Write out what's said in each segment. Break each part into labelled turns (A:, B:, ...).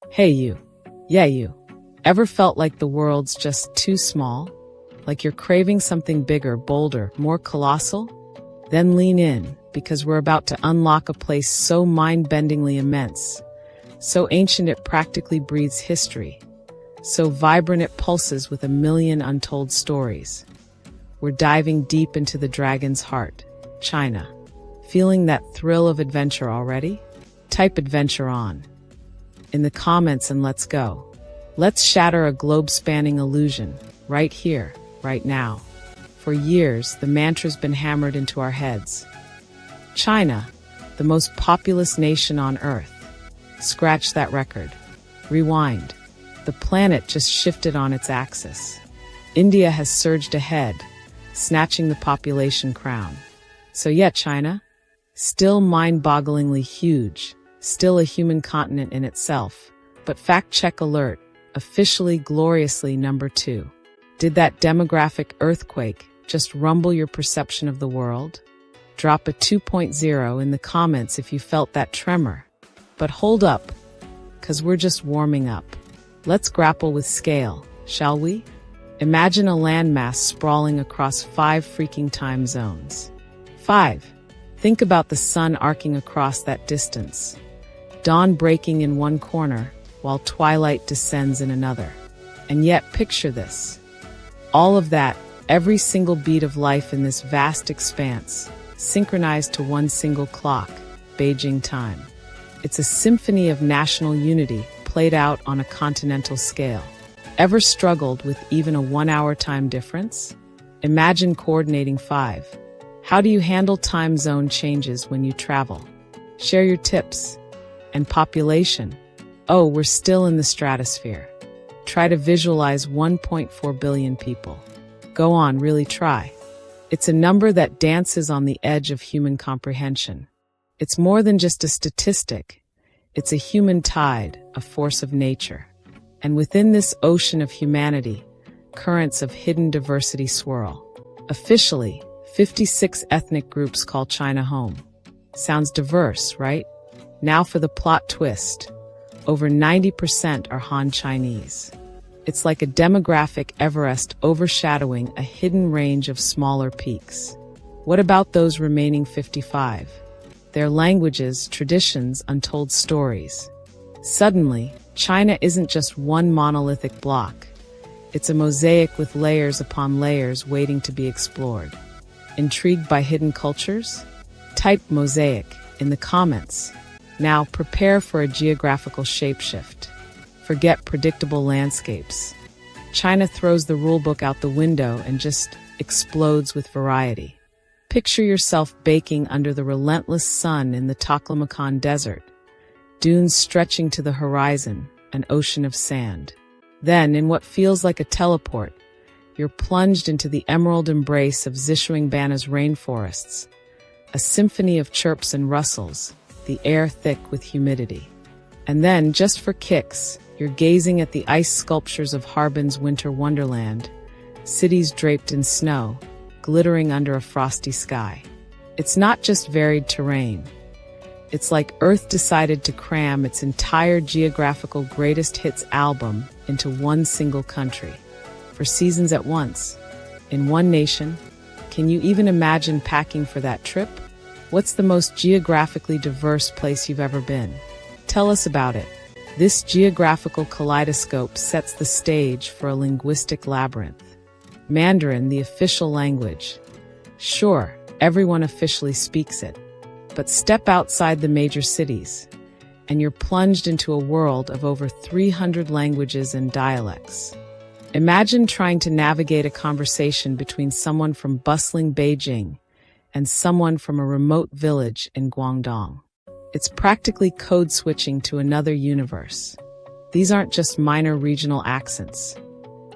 A: Hey you. Yeah, you. Ever felt like the world's just too small? Like you're craving something bigger, bolder, more colossal? Then lean in, because we're about to unlock a place so mind-bendingly immense, so ancient it practically breathes history, so vibrant it pulses with a million untold stories. We're diving deep into the dragon's heart, China. Feeling that thrill of adventure already? Type adventure on in the comments and let's go. Let's shatter a globe-spanning illusion, right here, right now. For years, the mantra's been hammered into our heads. China, the most populous nation on Earth. Scratch that record. Rewind. The planet just shifted on its axis. India has surged ahead, snatching the population crown. So yeah, China, still mind-bogglingly huge, still a human continent in itself. But fact-check alert, officially gloriously number 2. Did that demographic earthquake just rumble your perception of the world? Drop a 2.0 in the comments if you felt that tremor. But hold up, 'cause we're just warming up. Let's grapple with scale, shall we? Imagine a landmass sprawling across 5 freaking time zones. 5. Think about the sun arcing across that distance. Dawn breaking in one corner, while twilight descends in another. And yet, picture this. All of that, every single beat of life in this vast expanse, synchronized to one single clock, Beijing time. It's a symphony of national unity played out on a continental scale. Ever struggled with even a 1-hour time difference? Imagine coordinating 5. How do you handle time zone changes when you travel? Share your tips. And population. Oh, we're still in the stratosphere. Try to visualize 1.4 billion people. Go on, really try. It's a number that dances on the edge of human comprehension. It's more than just a statistic. It's a human tide, a force of nature. And within this ocean of humanity, currents of hidden diversity swirl. Officially, 56 ethnic groups call China home. Sounds diverse, right? Now for the plot twist. Over 90% are Han Chinese. It's like a demographic Everest overshadowing a hidden range of smaller peaks. What about those remaining 55? Their languages, traditions, untold stories. Suddenly, China isn't just one monolithic block. It's a mosaic with layers upon layers waiting to be explored. Intrigued by hidden cultures? Type mosaic in the comments. Now prepare for a geographical shapeshift. Forget predictable landscapes. China throws the rulebook out the window and just explodes with variety. Picture yourself baking under the relentless sun in the Taklamakan Desert. Dunes stretching to the horizon, an ocean of sand. Then, in what feels like a teleport, you're plunged into the emerald embrace of Zishuangbanna's rainforests. A symphony of chirps and rustles, the air thick with humidity. And then, just for kicks, you're gazing at the ice sculptures of Harbin's winter wonderland, cities draped in snow, glittering under a frosty sky. It's not just varied terrain. It's like Earth decided to cram its entire geographical greatest hits album into one single country. For seasons at once, in one nation. Can you even imagine packing for that trip? What's the most geographically diverse place you've ever been? Tell us about it. This geographical kaleidoscope sets the stage for a linguistic labyrinth. Mandarin, the official language. Sure, everyone officially speaks it. But step outside the major cities, and you're plunged into a world of over 300 languages and dialects. Imagine trying to navigate a conversation between someone from bustling Beijing and someone from a remote village in Guangdong. It's practically code switching to another universe. These aren't just minor regional accents.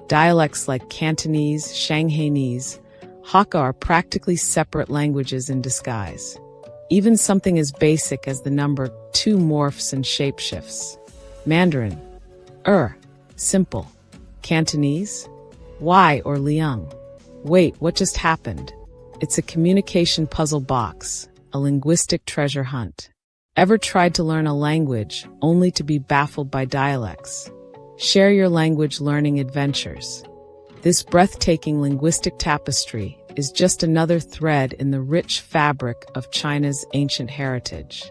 A: Dialects like Cantonese, Shanghainese, Hakka are practically separate languages in disguise. Even something as basic as the number 2 morphs and shapeshifts. Mandarin, simple. Cantonese, Y or Liang. Wait, what just happened? It's a communication puzzle box, a linguistic treasure hunt. Ever tried to learn a language only to be baffled by dialects? Share your language learning adventures. This breathtaking linguistic tapestry is just another thread in the rich fabric of China's ancient heritage.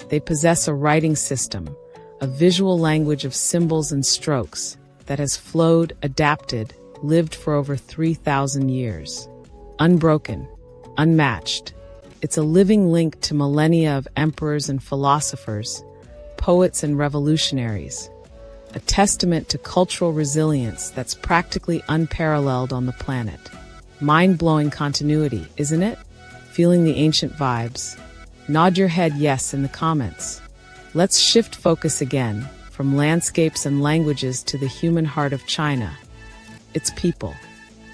A: They possess a writing system, a visual language of symbols and strokes that has flowed, adapted, lived for over 3,000 years. Unbroken, unmatched. It's a living link to millennia of emperors and philosophers, poets and revolutionaries. A testament to cultural resilience that's practically unparalleled on the planet. Mind-blowing continuity, isn't it? Feeling the ancient vibes? Nod your head yes in the comments. Let's shift focus again, from landscapes and languages to the human heart of China. Its people.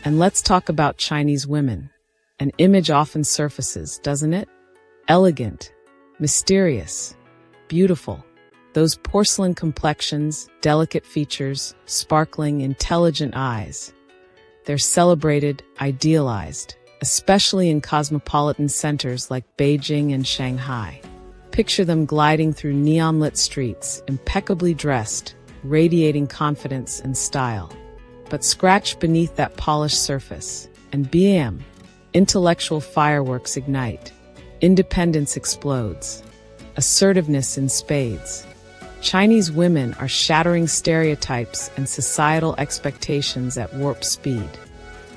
A: And let's talk about Chinese women. An image often surfaces, doesn't it? Elegant, mysterious, beautiful. Those porcelain complexions, delicate features, sparkling, intelligent eyes. They're celebrated, idealized, especially in cosmopolitan centers like Beijing and Shanghai. Picture them gliding through neon-lit streets, impeccably dressed, radiating confidence and style. But scratch beneath that polished surface, and bam! Intellectual fireworks ignite. Independence explodes. Assertiveness in spades. Chinese women are shattering stereotypes and societal expectations at warp speed.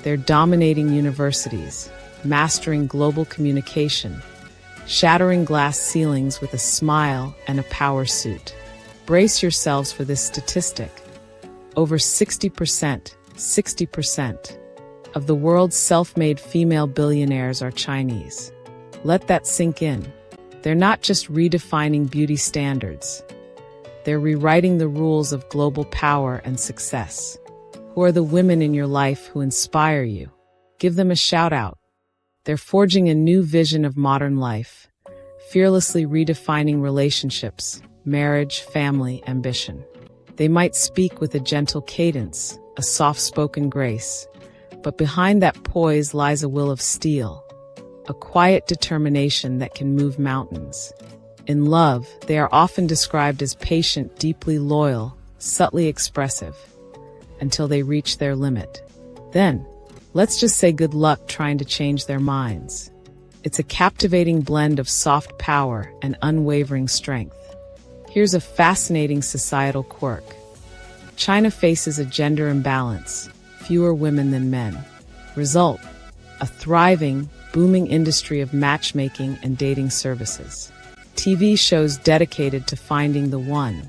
A: They're dominating universities, mastering global communication, shattering glass ceilings with a smile and a power suit. Brace yourselves for this statistic. Over 60% of the world's self-made female billionaires are Chinese. Let that sink in. They're not just redefining beauty standards. They're rewriting the rules of global power and success. Who are the women in your life who inspire you? Give them a shout out. They're forging a new vision of modern life, fearlessly redefining relationships, marriage, family, ambition. They might speak with a gentle cadence, a soft-spoken grace, but behind that poise lies a will of steel, a quiet determination that can move mountains. In love, they are often described as patient, deeply loyal, subtly expressive, until they reach their limit. Then, let's just say good luck trying to change their minds. It's a captivating blend of soft power and unwavering strength. Here's a fascinating societal quirk. China faces a gender imbalance, fewer women than men. Result, a thriving, booming industry of matchmaking and dating services. TV shows dedicated to finding the one.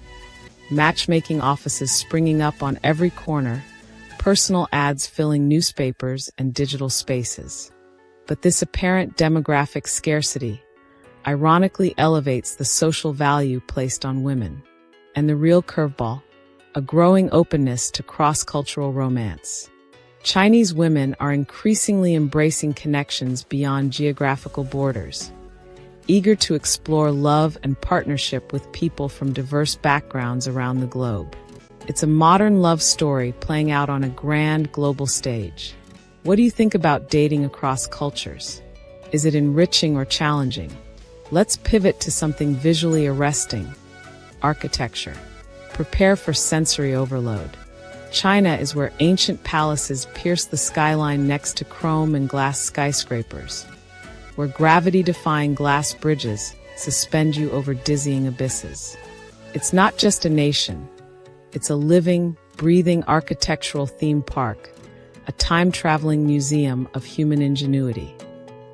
A: Matchmaking offices springing up on every corner, personal ads filling newspapers and digital spaces. But this apparent demographic scarcity ironically elevates the social value placed on women. And the real curveball, a growing openness to cross-cultural romance. Chinese women are increasingly embracing connections beyond geographical borders, eager to explore love and partnership with people from diverse backgrounds around the globe. It's a modern love story playing out on a grand global stage. What do you think about dating across cultures? Is it enriching or challenging? Let's pivot to something visually arresting: architecture. Prepare for sensory overload. China is where ancient palaces pierce the skyline next to chrome and glass skyscrapers, where gravity-defying glass bridges suspend you over dizzying abysses. It's not just a nation. It's a living, breathing architectural theme park, a time-traveling museum of human ingenuity.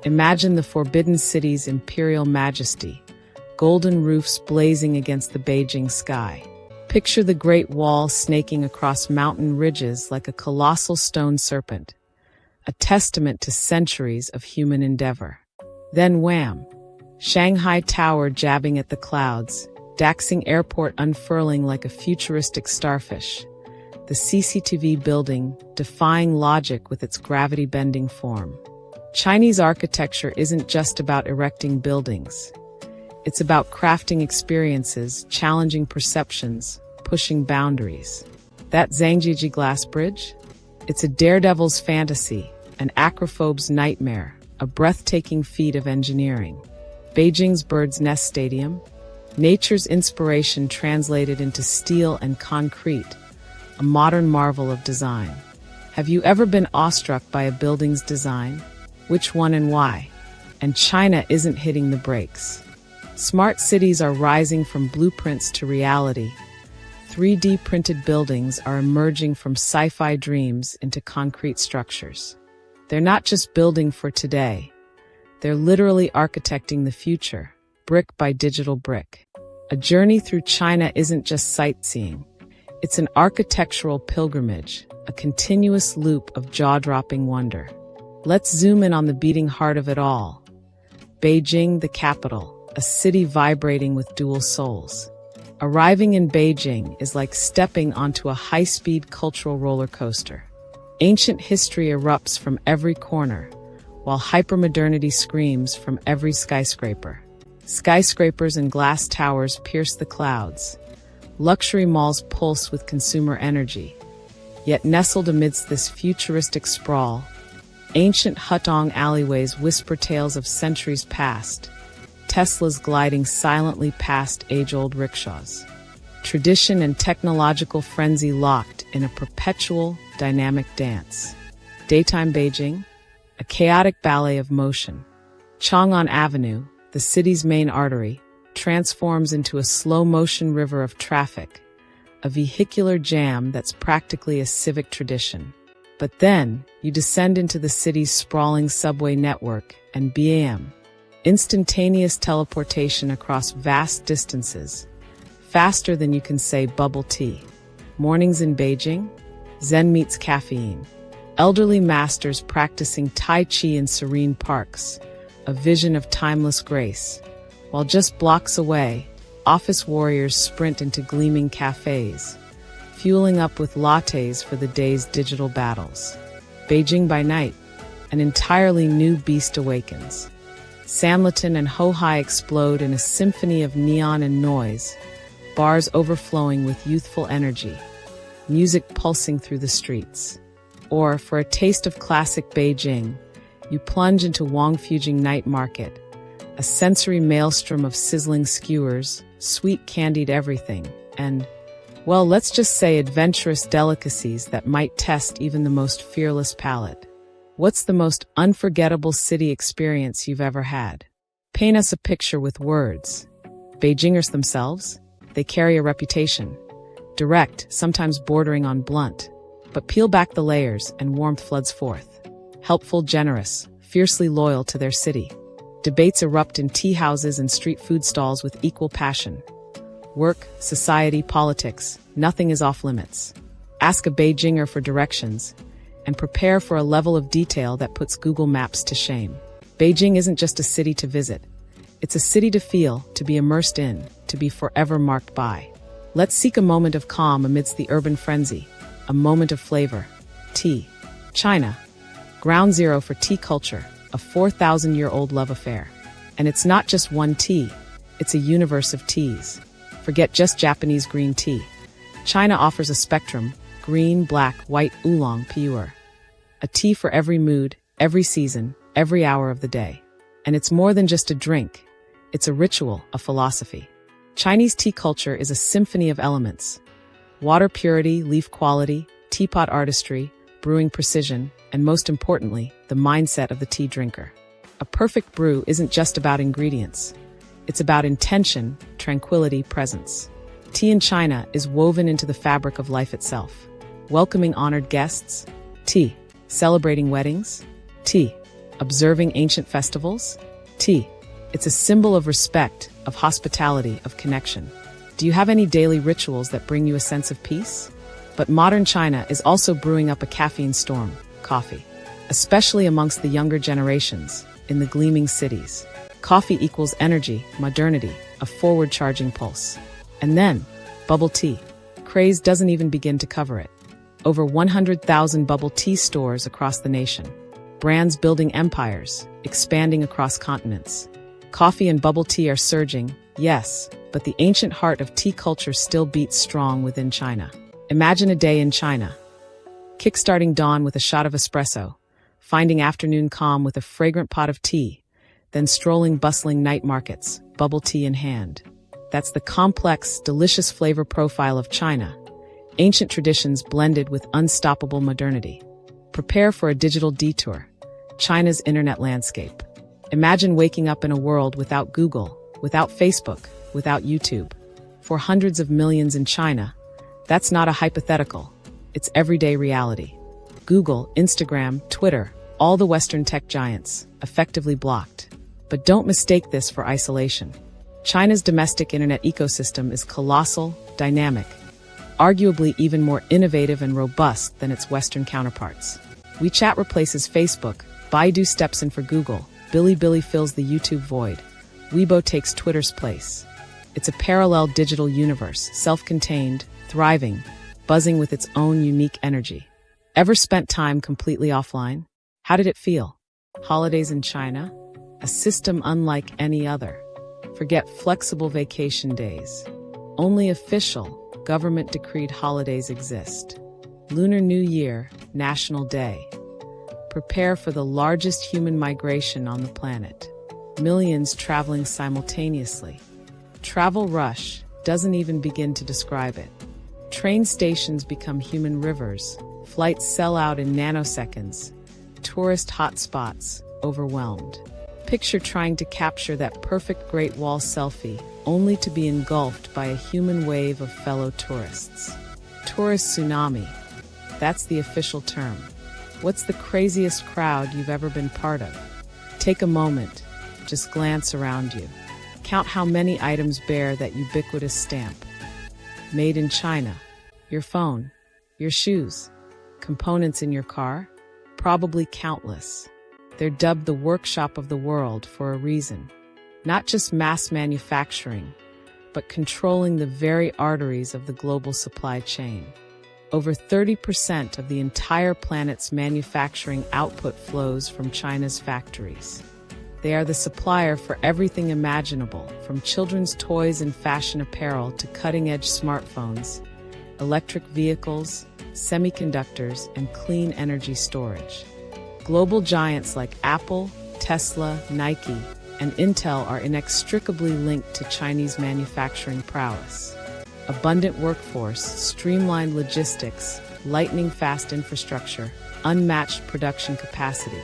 A: Imagine the Forbidden City's imperial majesty, golden roofs blazing against the Beijing sky. Picture the Great Wall snaking across mountain ridges like a colossal stone serpent, a testament to centuries of human endeavor. Then wham! Shanghai Tower jabbing at the clouds, Daxing Airport unfurling like a futuristic starfish, the CCTV building defying logic with its gravity-bending form. Chinese architecture isn't just about erecting buildings. It's about crafting experiences, challenging perceptions, pushing boundaries. That Zhangjiajie glass bridge? It's a daredevil's fantasy, an acrophobe's nightmare, a breathtaking feat of engineering. Beijing's Bird's Nest Stadium? Nature's inspiration translated into steel and concrete, a modern marvel of design. Have you ever been awestruck by a building's design? Which one and why? And China isn't hitting the brakes. Smart cities are rising from blueprints to reality. 3D printed buildings are emerging from sci-fi dreams into concrete structures. They're not just building for today. They're literally architecting the future, brick by digital brick. A journey through China isn't just sightseeing. It's an architectural pilgrimage, a continuous loop of jaw-dropping wonder. Let's zoom in on the beating heart of it all. Beijing, the capital, a city vibrating with dual souls. Arriving in Beijing is like stepping onto a high-speed cultural roller coaster. Ancient history erupts from every corner, while hypermodernity screams from every skyscraper. Skyscrapers and glass towers pierce the clouds. Luxury malls pulse with consumer energy. Yet nestled amidst this futuristic sprawl, ancient Hutong alleyways whisper tales of centuries past, Teslas gliding silently past age-old rickshaws. Tradition and technological frenzy locked in a perpetual, dynamic dance. Daytime Beijing, a chaotic ballet of motion. Chang'an Avenue, the city's main artery, transforms into a slow-motion river of traffic, a vehicular jam that's practically a civic tradition. But then, you descend into the city's sprawling subway network, and bam! Instantaneous teleportation across vast distances, faster than you can say bubble tea. Mornings in Beijing, Zen meets caffeine. Elderly masters practicing Tai Chi in serene parks, a vision of timeless grace. While just blocks away, office warriors sprint into gleaming cafes, fueling up with lattes for the day's digital battles. Beijing by night, an entirely new beast awakens. Sanlitun and Hohai explode in a symphony of neon and noise, bars overflowing with youthful energy, music pulsing through the streets. Or, for a taste of classic Beijing, you plunge into Wangfujing Night Market, a sensory maelstrom of sizzling skewers, sweet candied everything, and, well, let's just say adventurous delicacies that might test even the most fearless palate. What's the most unforgettable city experience you've ever had? Paint us a picture with words. Beijingers themselves? They carry a reputation. Direct, sometimes bordering on blunt. But peel back the layers and warmth floods forth. Helpful, generous, fiercely loyal to their city. Debates erupt in tea houses and street food stalls with equal passion. Work, society, politics, nothing is off limits. Ask a Beijinger for directions, and prepare for a level of detail that puts Google Maps to shame. Beijing isn't just a city to visit. It's a city to feel, to be immersed in, to be forever marked by. Let's seek a moment of calm amidst the urban frenzy, a moment of flavor. Tea. China. Ground zero for tea culture, a 4,000-year-old love affair. And it's not just one tea, it's a universe of teas. Forget just Japanese green tea. China offers a spectrum: green, black, white, oolong, pure. A tea for every mood, every season, every hour of the day. And it's more than just a drink. It's a ritual, a philosophy. Chinese tea culture is a symphony of elements. Water purity, leaf quality, teapot artistry, brewing precision, and most importantly, the mindset of the tea drinker. A perfect brew isn't just about ingredients. It's about intention, tranquility, presence. Tea in China is woven into the fabric of life itself. Welcoming honored guests, tea. Celebrating weddings, tea. Observing ancient festivals, tea. It's a symbol of respect, of hospitality, of connection. Do you have any daily rituals that bring you a sense of peace? But modern China is also brewing up a caffeine storm, coffee. Especially amongst the younger generations, in the gleaming cities. Coffee equals energy, modernity, a forward-charging pulse. And then, bubble tea. Craze doesn't even begin to cover it. Over 100,000 bubble tea stores across the nation. Brands building empires, expanding across continents. Coffee and bubble tea are surging, yes, but the ancient heart of tea culture still beats strong within China. Imagine a day in China. Kickstarting dawn with a shot of espresso, finding afternoon calm with a fragrant pot of tea, then strolling bustling night markets, bubble tea in hand. That's the complex, delicious flavor profile of China. Ancient traditions blended with unstoppable modernity. Prepare for a digital detour. China's internet landscape. Imagine waking up in a world without Google, without Facebook, without YouTube. For hundreds of millions in China, that's not a hypothetical. It's everyday reality. Google, Instagram, Twitter, all the Western tech giants, effectively blocked. But don't mistake this for isolation. China's domestic internet ecosystem is colossal, dynamic, arguably even more innovative and robust than its Western counterparts. WeChat replaces Facebook, Baidu steps in for Google, Bilibili fills the YouTube void, Weibo takes Twitter's place. It's a parallel digital universe, self-contained, thriving, buzzing with its own unique energy. Ever spent time completely offline? How did it feel? Holidays in China? A system unlike any other. Forget flexible vacation days. Only official, government-decreed holidays exist. Lunar New Year, National Day. Prepare for the largest human migration on the planet. Millions traveling simultaneously. Travel rush doesn't even begin to describe it. Train stations become human rivers. Flights sell out in nanoseconds. Tourist hotspots overwhelmed. Picture trying to capture that perfect Great Wall selfie, only to be engulfed by a human wave of fellow tourists. Tourist tsunami. That's the official term. What's the craziest crowd you've ever been part of? Take a moment. Just glance around you. Count how many items bear that ubiquitous stamp. Made in China. Your phone. Your shoes. Components in your car? Probably countless. They're dubbed the workshop of the world for a reason. Not just mass manufacturing, but controlling the very arteries of the global supply chain. Over 30% of the entire planet's manufacturing output flows from China's factories. They are the supplier for everything imaginable, from children's toys and fashion apparel to cutting-edge smartphones, electric vehicles, semiconductors, and clean energy storage. Global giants like Apple, Tesla, Nike, and Intel are inextricably linked to Chinese manufacturing prowess. Abundant workforce, streamlined logistics, lightning-fast infrastructure, unmatched production capacity.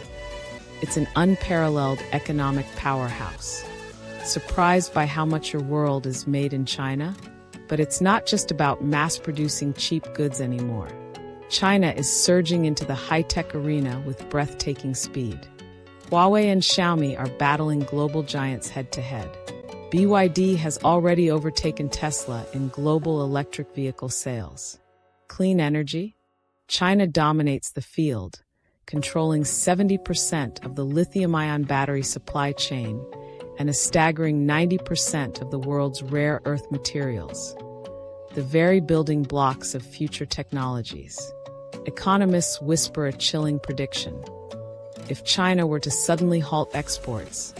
A: It's an unparalleled economic powerhouse. Surprised by how much your world is made in China? But it's not just about mass-producing cheap goods anymore. China is surging into the high-tech arena with breathtaking speed. Huawei and Xiaomi are battling global giants head-to-head. BYD has already overtaken Tesla in global electric vehicle sales. Clean energy? China dominates the field, controlling 70% of the lithium-ion battery supply chain and a staggering 90% of the world's rare earth materials. The very building blocks of future technologies. Economists whisper a chilling prediction. If China were to suddenly halt exports,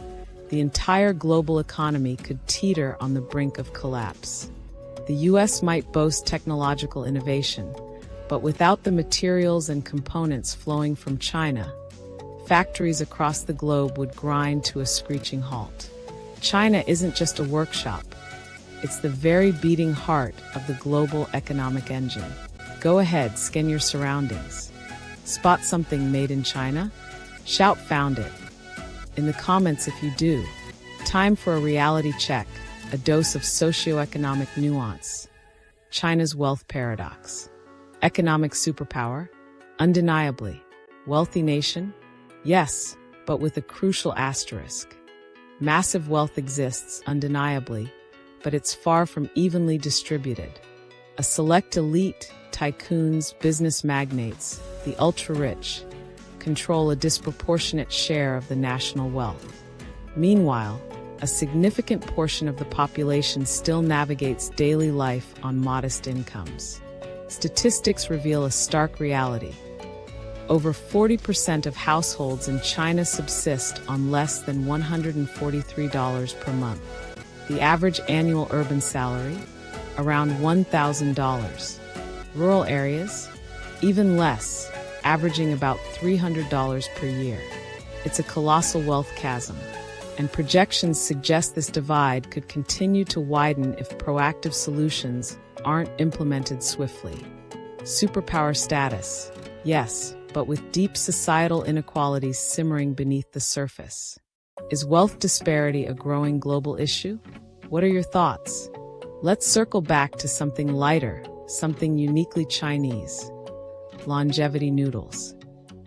A: the entire global economy could teeter on the brink of collapse. The US might boast technological innovation, but without the materials and components flowing from China, factories across the globe would grind to a screeching halt. China isn't just a workshop. It's the very beating heart of the global economic engine. Go ahead, scan your surroundings. Spot something made in China? Shout "found it" in the comments if you do. Time for a reality check, a dose of socioeconomic nuance. China's wealth paradox. Economic superpower? Undeniably. Wealthy nation? Yes, but with a crucial asterisk. Massive wealth exists, undeniably, but it's far from evenly distributed. A select elite, tycoons, business magnates, the ultra-rich, control a disproportionate share of the national wealth. Meanwhile, a significant portion of the population still navigates daily life on modest incomes. Statistics reveal a stark reality. Over 40% of households in China subsist on less than $143 per month. The average annual urban salary? Around $1,000. Rural areas? Even less, averaging about $300 per year. It's a colossal wealth chasm. and projections suggest this divide could continue to widen if proactive solutions aren't implemented swiftly. Superpower status. Yes, but with deep societal inequalities simmering beneath the surface. Is wealth disparity a growing global issue? What are your thoughts? Let's circle back to something lighter, something uniquely Chinese. Longevity noodles.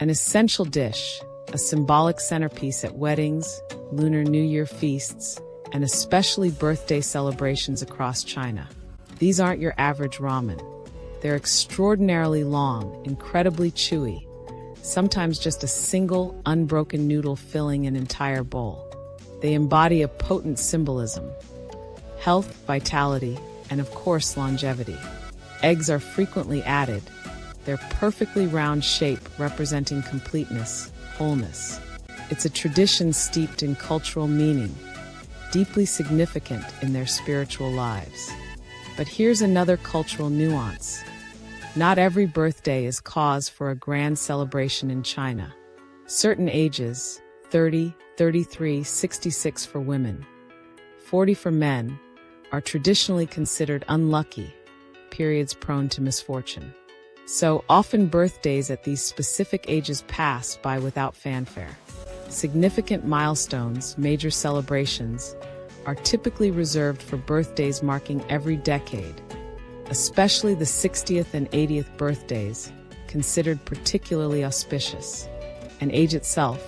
A: An essential dish, a symbolic centerpiece at weddings, Lunar New Year feasts, and especially birthday celebrations across China. These aren't your average ramen. They're extraordinarily long, incredibly chewy, sometimes just a single, unbroken noodle filling an entire bowl. They embody a potent symbolism: health, vitality, and of course longevity. Eggs are frequently added, their perfectly round shape representing completeness, wholeness. It's a tradition steeped in cultural meaning, deeply significant in their spiritual lives. But here's another cultural nuance. Not every birthday is cause for a grand celebration in China. Certain ages, 30, 33, 66 for women, 40 for men, are traditionally considered unlucky, periods prone to misfortune. So often birthdays at these specific ages pass by without fanfare. Significant milestones, major celebrations, are typically reserved for birthdays marking every decade, especially the 60th and 80th birthdays, considered particularly auspicious. And age itself,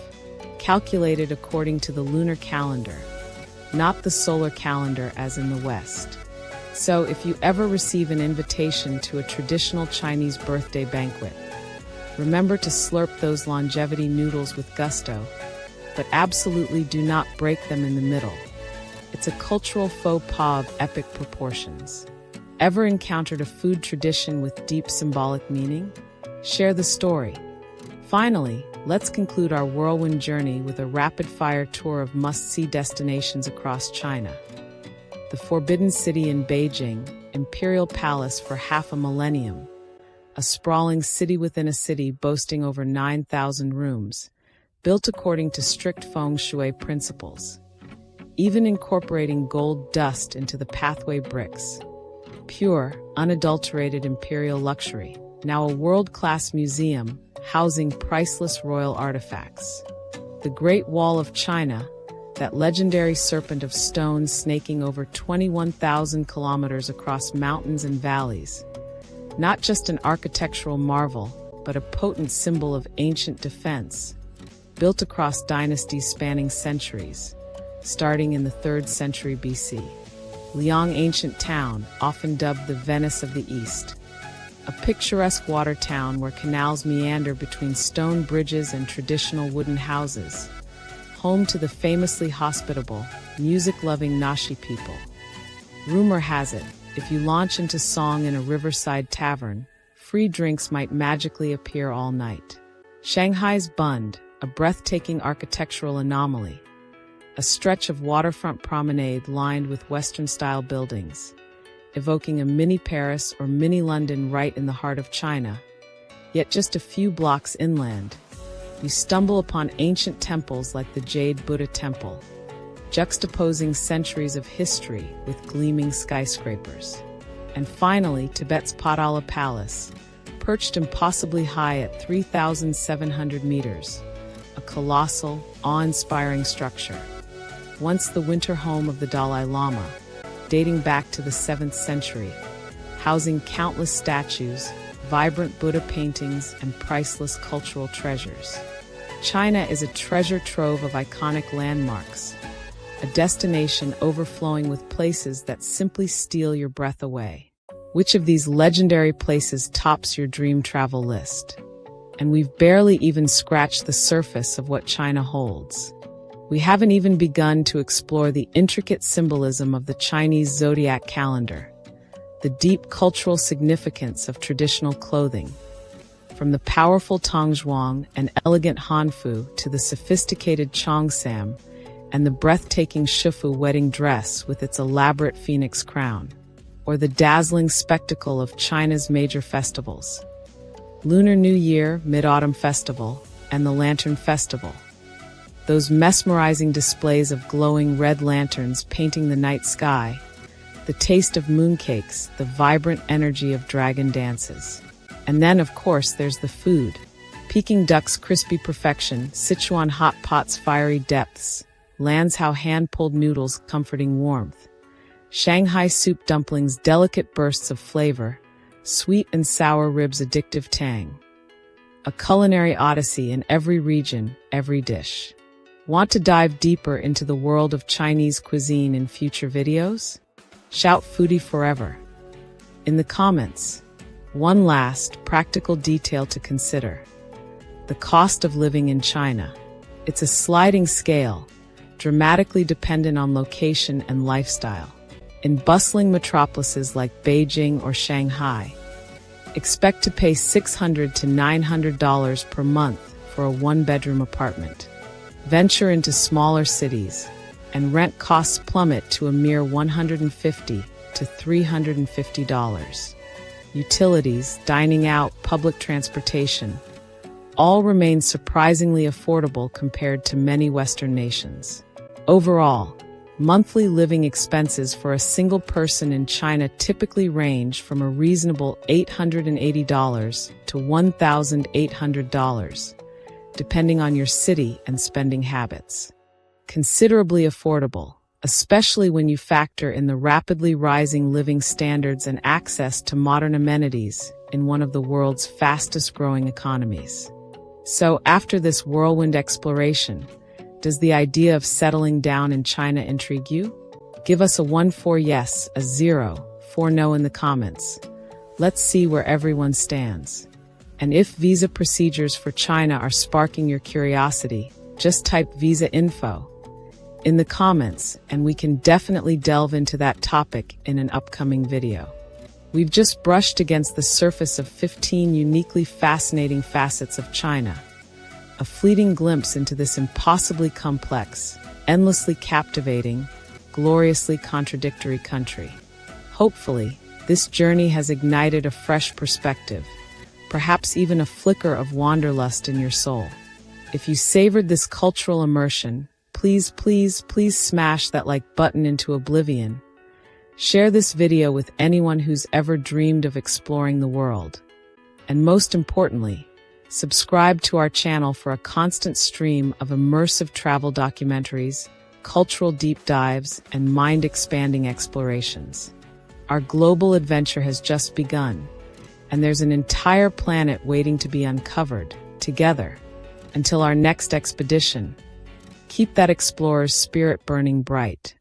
A: calculated according to the lunar calendar, not the solar calendar as in the West. So if you ever receive an invitation to a traditional Chinese birthday banquet, remember to slurp those longevity noodles with gusto, but absolutely do not break them in the middle. It's a cultural faux pas of epic proportions. Ever encountered a food tradition with deep symbolic meaning? Share the story. Finally, let's conclude our whirlwind journey with a rapid-fire tour of must-see destinations across China. The Forbidden City in Beijing, Imperial Palace for half a millennium, a sprawling city within a city boasting over 9,000 rooms, built according to strict feng shui principles, even incorporating gold dust into the pathway bricks. Pure, unadulterated imperial luxury, now a world-class museum housing priceless royal artifacts. The Great Wall of China, that legendary serpent of stone snaking over 21,000 kilometers across mountains and valleys, not just an architectural marvel, but a potent symbol of ancient defense, built across dynasties spanning centuries, starting in the 3rd century BC. Liang ancient town, often dubbed the Venice of the East, a picturesque water town where canals meander between stone bridges and traditional wooden houses, home to the famously hospitable, music-loving Nashi people. Rumor has it, if you launch into song in a riverside tavern, free drinks might magically appear all night. Shanghai's Bund, a breathtaking architectural anomaly, a stretch of waterfront promenade lined with Western-style buildings, evoking a mini Paris or mini London right in the heart of China. Yet just a few blocks inland, you stumble upon ancient temples like the Jade Buddha Temple, juxtaposing centuries of history with gleaming skyscrapers. And finally, Tibet's Potala Palace, perched impossibly high at 3,700 meters, a colossal, awe-inspiring structure. Once the winter home of the Dalai Lama, dating back to the 7th century, housing countless statues, vibrant Buddha paintings, and priceless cultural treasures. China is a treasure trove of iconic landmarks, a destination overflowing with places that simply steal your breath away. Which of these legendary places tops your dream travel list? And we've barely even scratched the surface of what China holds. We haven't even begun to explore the intricate symbolism of the Chinese zodiac calendar, the deep cultural significance of traditional clothing, from the powerful Tongzhuang and elegant Hanfu to the sophisticated Cheongsam and the breathtaking Shifu wedding dress with its elaborate phoenix crown, or the dazzling spectacle of China's major festivals, Lunar New Year, Mid-Autumn Festival, and the Lantern Festival. those mesmerizing displays of glowing red lanterns painting the night sky, the taste of mooncakes, the vibrant energy of dragon dances. And then, of course, there's the food. Peking duck's crispy perfection, Sichuan hot pot's fiery depths, Lanzhou hand-pulled noodles' comforting warmth, Shanghai soup dumplings' delicate bursts of flavor, sweet and sour ribs' addictive tang. A culinary odyssey in every region, every dish. Want to dive deeper into the world of Chinese cuisine in future videos? Shout foodie forever. In the comments, one last practical detail to consider. The cost of living in China. It's a sliding scale, dramatically dependent on location and lifestyle. In bustling metropolises like Beijing or Shanghai, expect to pay $600 to $900 per month for a one-bedroom apartment. Venture into smaller cities, and rent costs plummet to a mere $150 to $350. Utilities, dining out, public transportation, all remain surprisingly affordable compared to many Western nations. Overall, monthly living expenses for a single person in China typically range from a reasonable $880 to $1,800, depending on your city and spending habits. Considerably affordable, especially when you factor in the rapidly rising living standards and access to modern amenities in one of the world's fastest-growing economies. So, after this whirlwind exploration, does the idea of settling down in China intrigue you? Give us a 1 for yes, a 0 for no in the comments. Let's see where everyone stands. And if visa procedures for China are sparking your curiosity, just type visa info in the comments, and we can definitely delve into that topic in an upcoming video. We've just brushed against the surface of 15 uniquely fascinating facets of China, a fleeting glimpse into this impossibly complex, endlessly captivating, gloriously contradictory country. Hopefully, this journey has ignited a fresh perspective, perhaps even a flicker of wanderlust in your soul. If you savored this cultural immersion, please smash that like button into oblivion. Share this video with anyone who's ever dreamed of exploring the world. And most importantly, subscribe to our channel for a constant stream of immersive travel documentaries, cultural deep dives, and mind-expanding explorations. Our global adventure has just begun, and there's an entire planet waiting to be uncovered, together. Until our next expedition, keep that explorer's spirit burning bright.